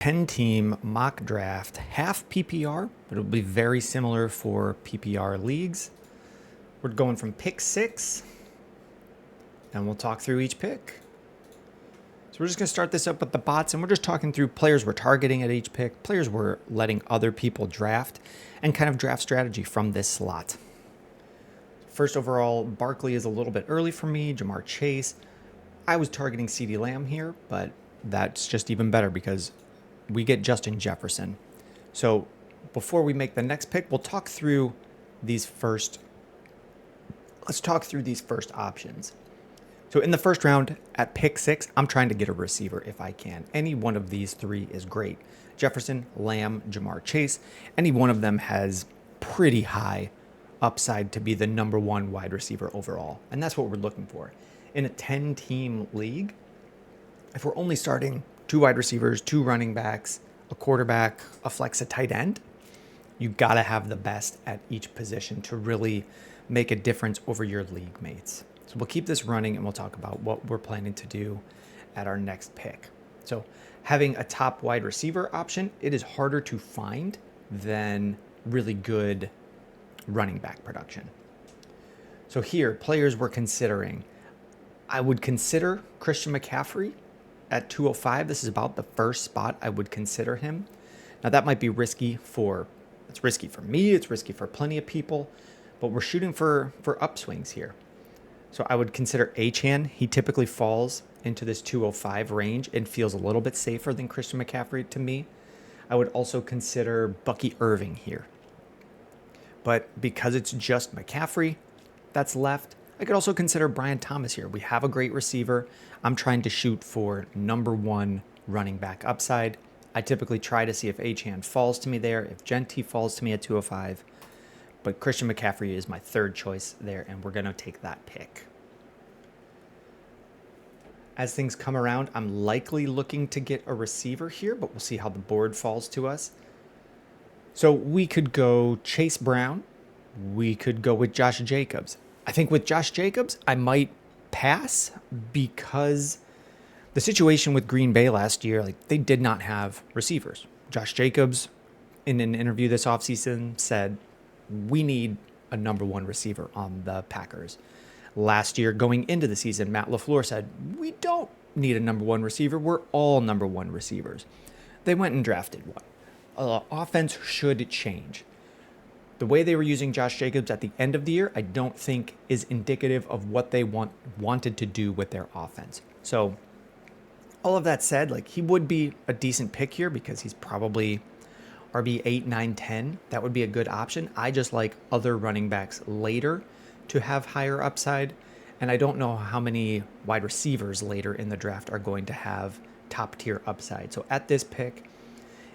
10-team mock draft, half PPR, but it'll be very similar for PPR leagues. We're going from pick 6, and we'll talk through each pick. So we're just going to start this up with the bots, and we're just talking through players we're targeting at each pick, players we're letting other people draft, and kind of draft strategy from this slot. First overall, Barkley is a little bit early for me, Ja'Marr Chase. I was targeting CeeDee Lamb here, but that's just even better because we get Justin Jefferson. So before we make the next pick, we'll talk through these first. Let's talk through these first options. So in the first round at pick 6, I'm trying to get a receiver if I can. Any one of these 3 is great. Jefferson, Lamb, Ja'Marr Chase. Any one of them has pretty high upside to be the number 1 wide receiver overall. And that's what we're looking for. In a 10-team league, if we're only starting 2 wide receivers, 2 running backs, a quarterback, a flex, a tight end, you got to have the best at each position to really make a difference over your league mates. So we'll keep this running and we'll talk about what we're planning to do at our next pick. So having a top wide receiver option, it is harder to find than really good running back production. So here, players we're considering. I would consider Christian McCaffrey at 205. This is about the first spot I would consider him. Now that might be risky it's risky for me, it's risky for plenty of people, but we're shooting for upswings here. So I would consider Achane. He typically falls into this 205 range and feels a little bit safer than Christian McCaffrey to me. I would also consider Bucky Irving here. But because it's just McCaffrey that's left, I could also consider Brian Thomas here. We have a great receiver. I'm trying to shoot for number 1 running back upside. I typically try to see if Achane falls to me there, if Genty falls to me at 205. But Christian McCaffrey is my third choice there, and we're going to take that pick. As things come around, I'm likely looking to get a receiver here, but we'll see how the board falls to us. So we could go Chase Brown. We could go with Josh Jacobs. I think with Josh Jacobs, I might pass because the situation with Green Bay last year, they did not have receivers. Josh Jacobs, in an interview this offseason, said, we need a number 1 receiver on the Packers. Last year, going into the season, Matt LaFleur said, we don't need a number 1 receiver. We're all number 1 receivers. They went and drafted one. Offense should change. The way they were using Josh Jacobs at the end of the year, I don't think is indicative of what they wanted to do with their offense. So all of that said, he would be a decent pick here because he's probably RB 8, 9, 10. That would be a good option. I just like other running backs later to have higher upside. And I don't know how many wide receivers later in the draft are going to have top tier upside. So at this pick,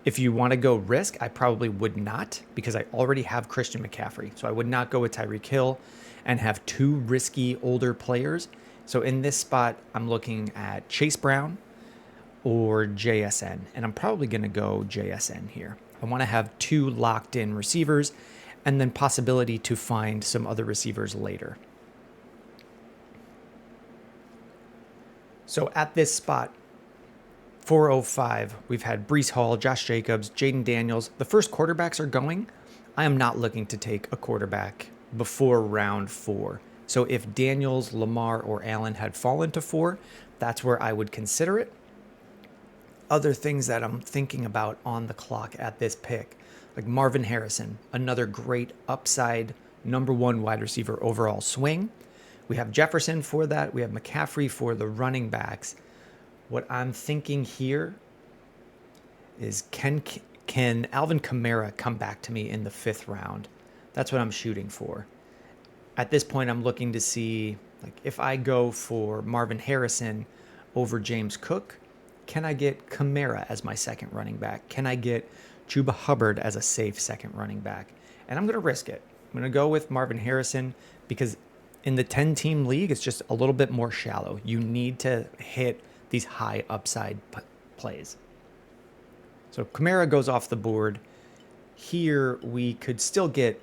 if you want to go risk, I probably would not because I already have Christian McCaffrey. So I would not go with Tyreek Hill and have 2 risky older players. So in this spot, I'm looking at Chase Brown or JSN. And I'm probably going to go JSN here. I want to have 2 locked in receivers and then possibility to find some other receivers later. So at this spot, 405, we've had Breece Hall, Josh Jacobs, Jaden Daniels. The first quarterbacks are going. I am not looking to take a quarterback before round 4. So if Daniels, Lamar, or Allen had fallen to 4, that's where I would consider it. Other things that I'm thinking about on the clock at this pick, like Marvin Harrison, another great upside number 1 wide receiver overall swing. We have Jefferson for that. We have McCaffrey for the running backs. What I'm thinking here is can Alvin Kamara come back to me in the 5th round? That's what I'm shooting for. At this point, I'm looking to see if I go for Marvin Harrison over James Cook, can I get Kamara as my second running back? Can I get Chuba Hubbard as a safe second running back? And I'm going to risk it. I'm going to go with Marvin Harrison because in the 10-team league, it's just a little bit more shallow. You need to hit these high upside plays. So Kamara goes off the board. Here we could still get,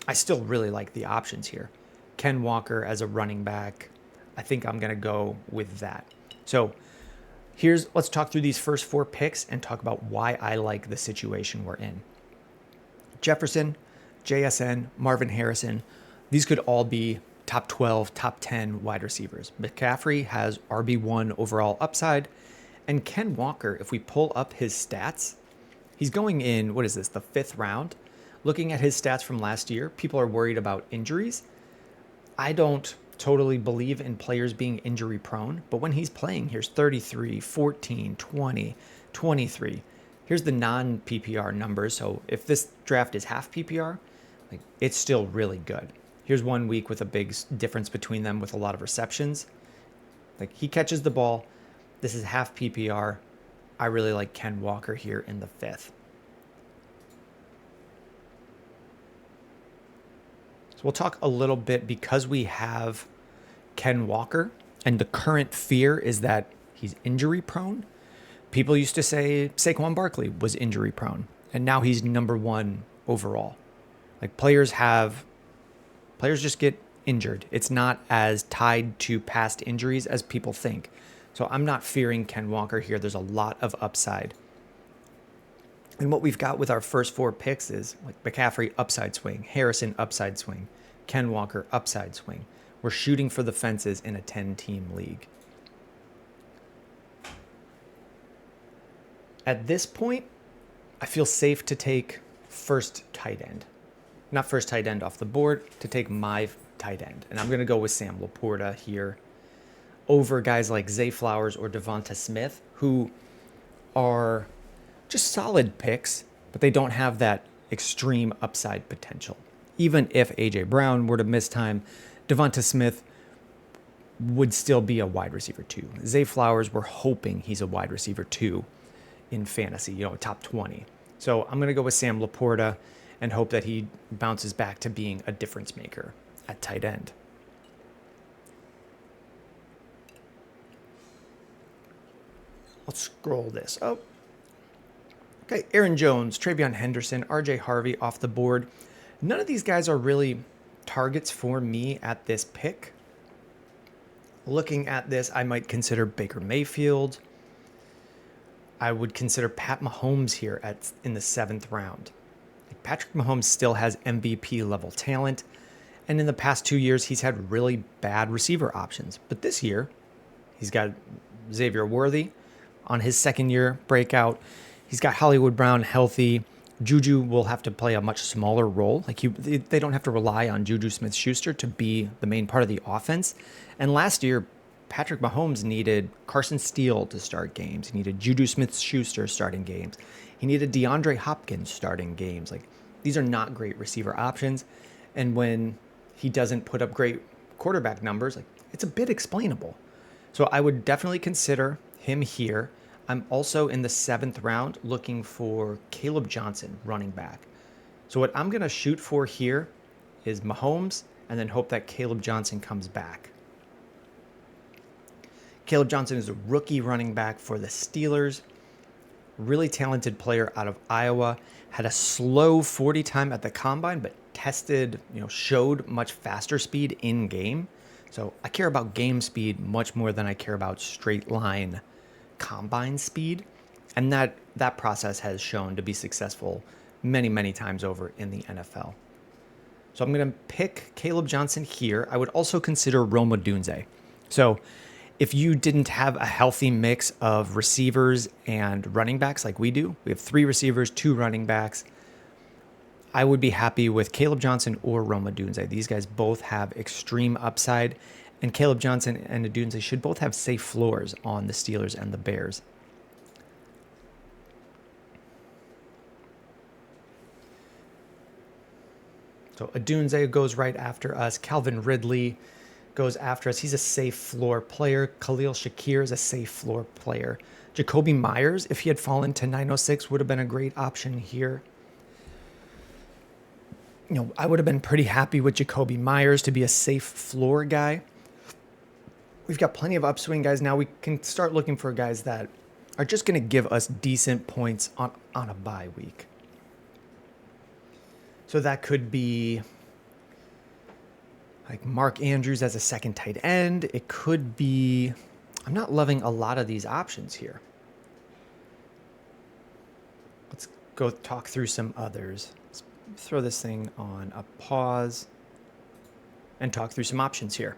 I still really like the options here. Ken Walker as a running back. I think I'm going to go with that. So Let's talk through these first 4 picks and talk about why I like the situation we're in. Jefferson, JSN, Marvin Harrison, these could all be top 12, top 10 wide receivers. McCaffrey has RB1 overall upside, and Ken Walker, if we pull up his stats, he's going in, what is this, the 5th round? Looking at his stats from last year, people are worried about injuries. I don't totally believe in players being injury prone, but when he's playing, here's 33, 14, 20, 23. Here's the non-PPR numbers. So if this draft is half PPR, like, it's still really good. Here's 1 week with a big difference between them with a lot of receptions. Like, he catches the ball. This is half PPR. I really like Ken Walker here in the 5th. So we'll talk a little bit because we have Ken Walker, and the current fear is that he's injury prone. People used to say Saquon Barkley was injury prone, and now he's number 1 overall. Like, players just get injured. It's not as tied to past injuries as people think. So I'm not fearing Ken Walker here. There's a lot of upside. And what we've got with our first 4 picks is like McCaffrey upside swing, Harrison upside swing, Ken Walker upside swing. We're shooting for the fences in a 10-team league. At this point, I feel safe to take first tight end. Not first tight end off the board, to take my tight end. And I'm going to go with Sam Laporta here over guys like Zay Flowers or Devonta Smith, who are just solid picks, but they don't have that extreme upside potential. Even if A.J. Brown were to miss time, Devonta Smith would still be a wide receiver 2. Zay Flowers, we're hoping he's a wide receiver 2 in fantasy, top 20. So I'm going to go with Sam Laporta and hope that he bounces back to being a difference maker at tight end. Let's scroll this up. Okay, Aaron Jones, Travion Henderson, RJ Harvey off the board. None of these guys are really targets for me at this pick. Looking at this, I might consider Baker Mayfield. I would consider Pat Mahomes here in the 7th round. Patrick Mahomes still has MVP level talent, and in the past 2 years, he's had really bad receiver options. But this year, he's got Xavier Worthy on his 2nd year breakout. He's got Hollywood Brown healthy. Juju will have to play a much smaller role. They don't have to rely on Juju Smith-Schuster to be the main part of the offense. And last year, Patrick Mahomes needed Carson Steele to start games. He needed Juju Smith-Schuster starting games. He needed DeAndre Hopkins starting games. These are not great receiver options. And when he doesn't put up great quarterback numbers, it's a bit explainable. So I would definitely consider him here. I'm also in the 7th round looking for Caleb Johnson, running back. So what I'm going to shoot for here is Mahomes and then hope that Caleb Johnson comes back. Caleb Johnson is a rookie running back for the Steelers. Really talented player out of Iowa. Had a slow 40 time at the combine, but showed much faster speed in game. So I care about game speed much more than I care about straight line combine speed, and that process has shown to be successful many times over in the NFL. So I'm going to pick Caleb Johnson here. I would also consider Rome Odunze. So if you didn't have a healthy mix of receivers and running backs like we do, we have 3 receivers, 2 running backs, I would be happy with Caleb Johnson or Rome Odunze. These guys both have extreme upside, and Caleb Johnson and Odunze should both have safe floors on the Steelers and the Bears. So Odunze goes right after us. Calvin Ridley goes after us. He's a safe floor player. Khalil Shakir is a safe floor player. Jacoby Myers, if he had fallen to 906, would have been a great option here. I would have been pretty happy with Jacoby Myers to be a safe floor guy. We've got plenty of upswing guys now. We can start looking for guys that are just going to give us decent points on a bye week. So that could be like Mark Andrews as a second tight end. It could be, I'm not loving a lot of these options here. Let's go talk through some others. Let's throw this thing on a pause and talk through some options here.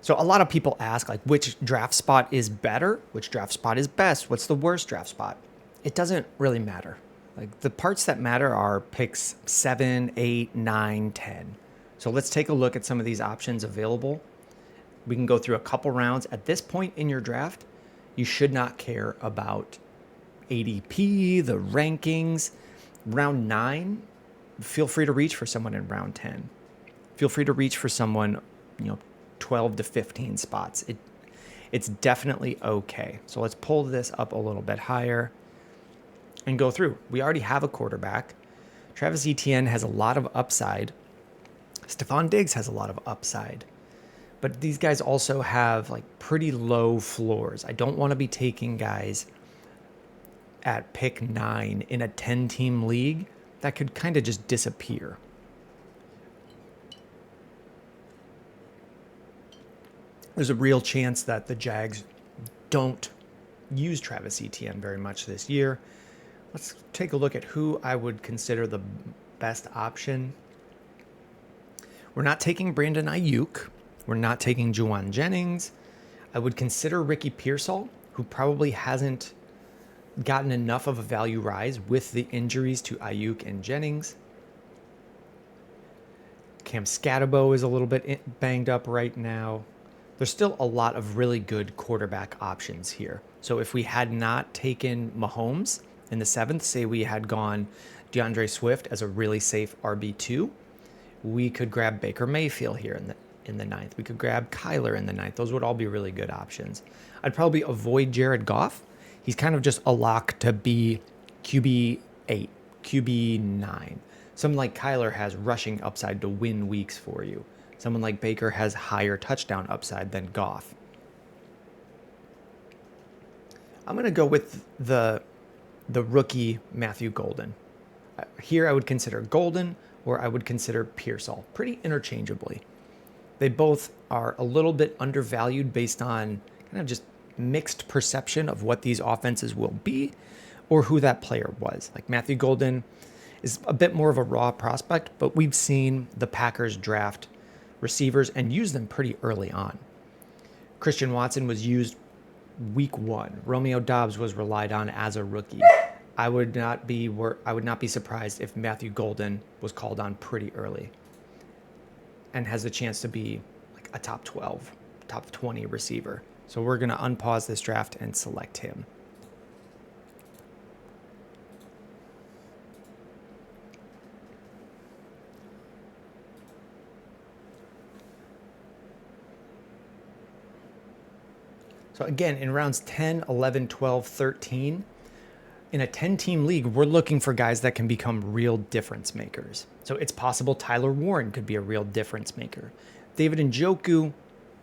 So a lot of people ask, like, which draft spot is better? Which draft spot is best? What's the worst draft spot? It doesn't really matter. Like, the parts that matter are picks 7, 8, 9, 10. So let's take a look at some of these options available. We can go through a couple rounds. At this point in your draft, you should not care about ADP, the rankings. Round 9, feel free to reach for someone in round 10. Feel free to reach for someone, 12 to 15 spots. It's definitely okay. So let's pull this up a little bit higher and go through. We already have a quarterback. Travis Etienne has a lot of upside. Stephon Diggs has a lot of upside. But these guys also have like pretty low floors. I don't want to be taking guys at pick 9 in a 10-team league that could kind of just disappear. There's a real chance that the Jags don't use Travis Etienne very much this year. Let's take a look at who I would consider the best option. We're not taking Brandon Ayuk. We're not taking Juwan Jennings. I would consider Ricky Pearsall, who probably hasn't gotten enough of a value rise with the injuries to Ayuk and Jennings. Cam Scatterbo is a little bit banged up right now. There's still a lot of really good quarterback options here. So if we had not taken Mahomes in the 7th, say we had gone DeAndre Swift as a really safe RB2, we could grab Baker Mayfield here in the 9th. We could grab Kyler in the 9th. Those would all be really good options. I'd probably avoid Jared Goff. He's kind of just a lock to be QB8, QB9. Someone like Kyler has rushing upside to win weeks for you. Someone like Baker has higher touchdown upside than Goff. I'm going to go with the rookie Matthew Golden. Here I would consider Golden, or I would consider Pearsall, pretty interchangeably. They both are a little bit undervalued based on kind of just mixed perception of what these offenses will be or who that player was. Like Matthew Golden is a bit more of a raw prospect, but we've seen the Packers draft receivers and use them pretty early on. Christian Watson was used week 1. Romeo Doubs was relied on as a rookie. I would not be surprised if Matthew Golden was called on pretty early and has a chance to be like a top 12, top 20 receiver. So we're going to unpause this draft and select him. So again, in rounds 10, 11, 12, 13, in a 10-team league, we're looking for guys that can become real difference makers. So it's possible Tyler Warren could be a real difference maker. David Njoku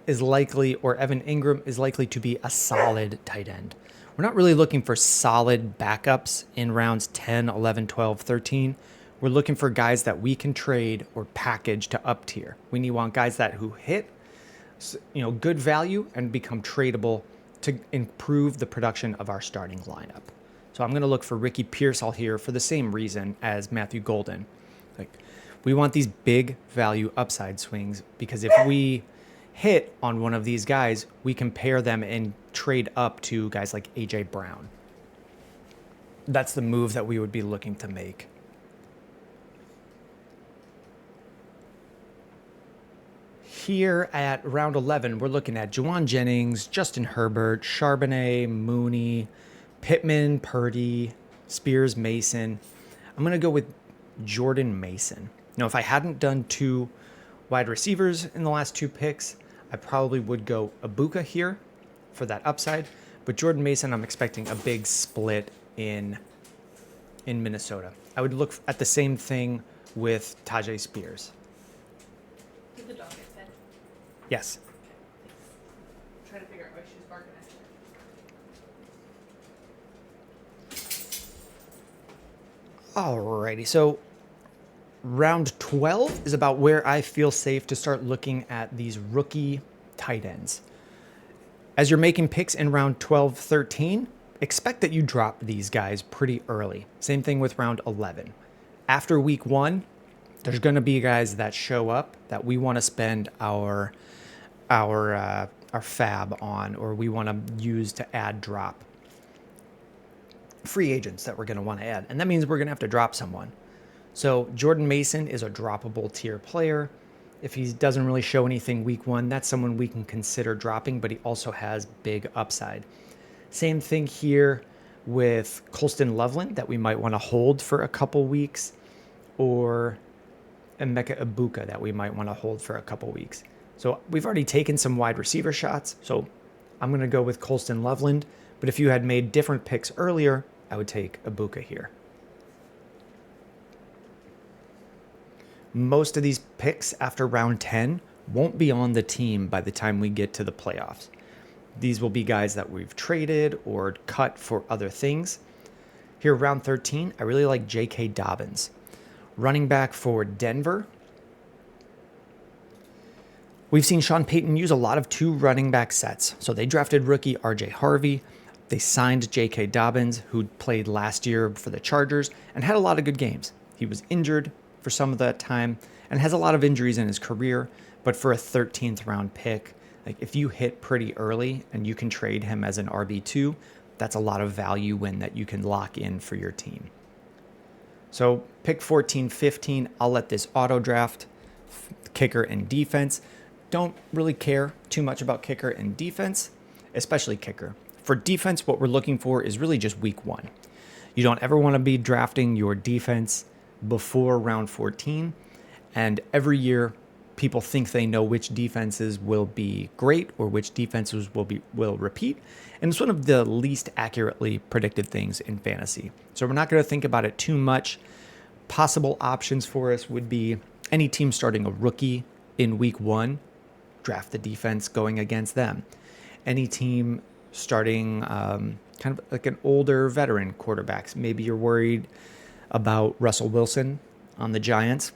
is likely, or Evan Ingram is likely to be a solid tight end. We're not really looking for solid backups in rounds 10, 11, 12, 13. We're looking for guys that we can trade or package to up tier. We want guys who hit good value and become tradable to improve the production of our starting lineup. So I'm going to look for Ricky Pearsall here for the same reason as Matthew Golden. Like, we want these big value upside swings because if we hit on one of these guys, we can pair them and trade up to guys like AJ Brown. That's the move that we would be looking to make. Here at round 11, we're looking at Juwan Jennings, Justin Herbert, Charbonnet, Mooney, Pittman, Purdy, Spears, Mason. I'm going to go with Jordan Mason. Now, if I hadn't done 2 wide receivers in the last 2 picks, I probably would go Ibuka here for that upside. But Jordan Mason, I'm expecting a big split in Minnesota. I would look at the same thing with Tajay Spears. Did the dog get fed? Yes. I'm trying to figure out why she was barking at you. Alrighty, so round 12 is about where I feel safe to start looking at these rookie tight ends. As you're making picks in round 12, 13, expect that you drop these guys pretty early. Same thing with round 11. After week 1, there's going to be guys that show up that we want to spend our fab on, or we want to use to add drop. Free agents that we're going to want to add. And that means we're going to have to drop someone. So Jordan Mason is a droppable tier player. If he doesn't really show anything week 1, that's someone we can consider dropping, but he also has big upside. Same thing here with Colston Loveland that we might want to hold for a couple weeks, or Emeka Ibuka that we might want to hold for a couple weeks. So we've already taken some wide receiver shots, so I'm going to go with Colston Loveland, but if you had made different picks earlier, I would take Ibuka here. Most of these picks after round 10 won't be on the team by the time we get to the playoffs. These will be guys that we've traded or cut for other things. Here, round 13, I really like J.K. Dobbins. Running back for Denver. We've seen Sean Payton use a lot of 2 running back sets. So they drafted rookie R.J. Harvey. They signed J.K. Dobbins, who played last year for the Chargers and had a lot of good games. He was injured for some of that time and has a lot of injuries in his career, but for a 13th round pick, like if you hit pretty early and you can trade him as an RB2, that's a lot of value win that you can lock in for your team. So pick 14, 15, I'll let this auto draft kicker and defense. Don't really care too much about kicker and defense, especially kicker. For defense, what we're looking for is really just week 1. You don't ever want to be drafting your defense before round 14, and every year people think they know which defenses will be great or which defenses will repeat, and it's one of the least accurately predicted things in fantasy. So we're not going to think about it too much. Possible options for us would be any team starting a rookie in week 1, draft the defense going against them. Any team starting kind of like an older veteran quarterbacks, maybe you're worried about Russell Wilson on the Giants,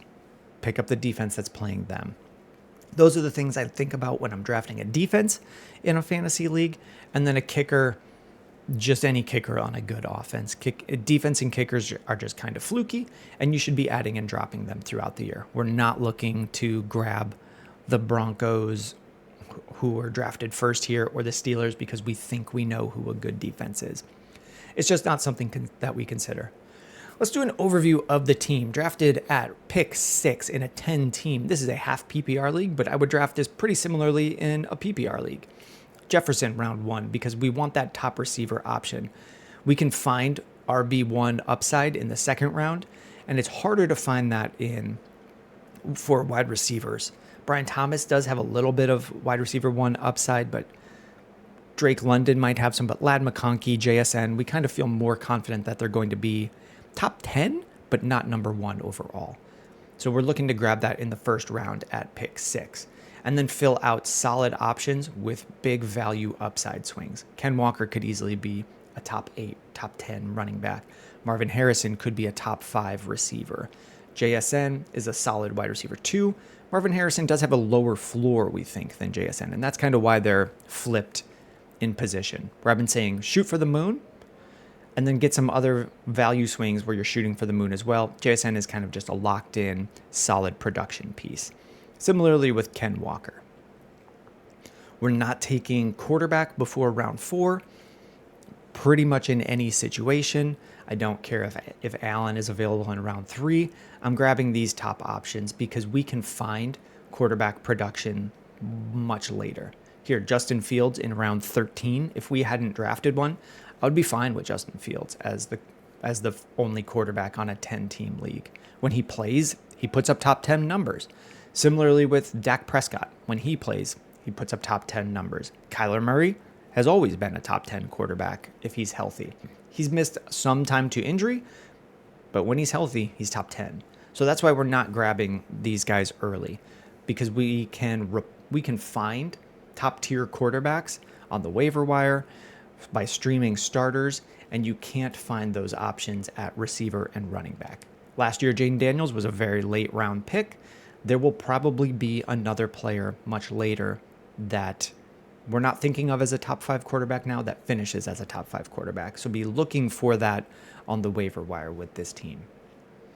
pick up the defense that's playing them. Those are the things I think about when I'm drafting a defense in a fantasy league. And then a kicker, just any kicker on a good offense. Defense and kickers are just kind of fluky, and you should be adding and dropping them throughout the year. We're not looking to grab the Broncos, who were drafted first here, or the Steelers because we think we know who a good defense is. It's just not something that we consider. Let's do an overview of the team. Drafted at pick 6 in a 10 team. This is a half PPR league, but I would draft this pretty similarly in a PPR league. Jefferson, round 1, because we want that top receiver option. We can find RB1 upside in the second round, and it's harder to find that for wide receivers. Brian Thomas does have a little bit of wide receiver 1 upside, but Drake London might have some, but Ladd McConkey, JSN, we kind of feel more confident that they're going to be top 10, but not number 1 overall. So we're looking to grab that in the first round at pick 6, and then fill out solid options with big value upside swings. Ken Walker could easily be a top 8, top 10 running back. Marvin Harrison could be a top 5 receiver. JSN is a solid wide receiver 2. Marvin Harrison does have a lower floor, we think, than JSN, and that's kind of why they're flipped in position. Where I've been saying shoot for the moon, and then get some other value swings where you're shooting for the moon as well. JSN is kind of just a locked-in, solid production piece. Similarly with Ken Walker. We're not taking quarterback before round 4, pretty much in any situation. I don't care if Allen is available in round 3. I'm grabbing these top options because we can find quarterback production much later. Here, Justin Fields in round 13. If we hadn't drafted one, I would be fine with Justin Fields as the only quarterback on a 10-team league. When he plays, he puts up top 10 numbers. Similarly with Dak Prescott, when he plays, he puts up top 10 numbers. Kyler Murray has always been a top 10 quarterback if he's healthy. He's missed some time to injury, but when he's healthy, he's top 10. So that's why we're not grabbing these guys early, because we can find top-tier quarterbacks on the waiver wire by streaming starters, and you can't find those options at receiver and running back. Last year, Jaden Daniels was a very late round pick. There will probably be another player much later that we're not thinking of as a top 5 quarterback now that finishes as a top 5 quarterback. So be looking for that on the waiver wire with this team.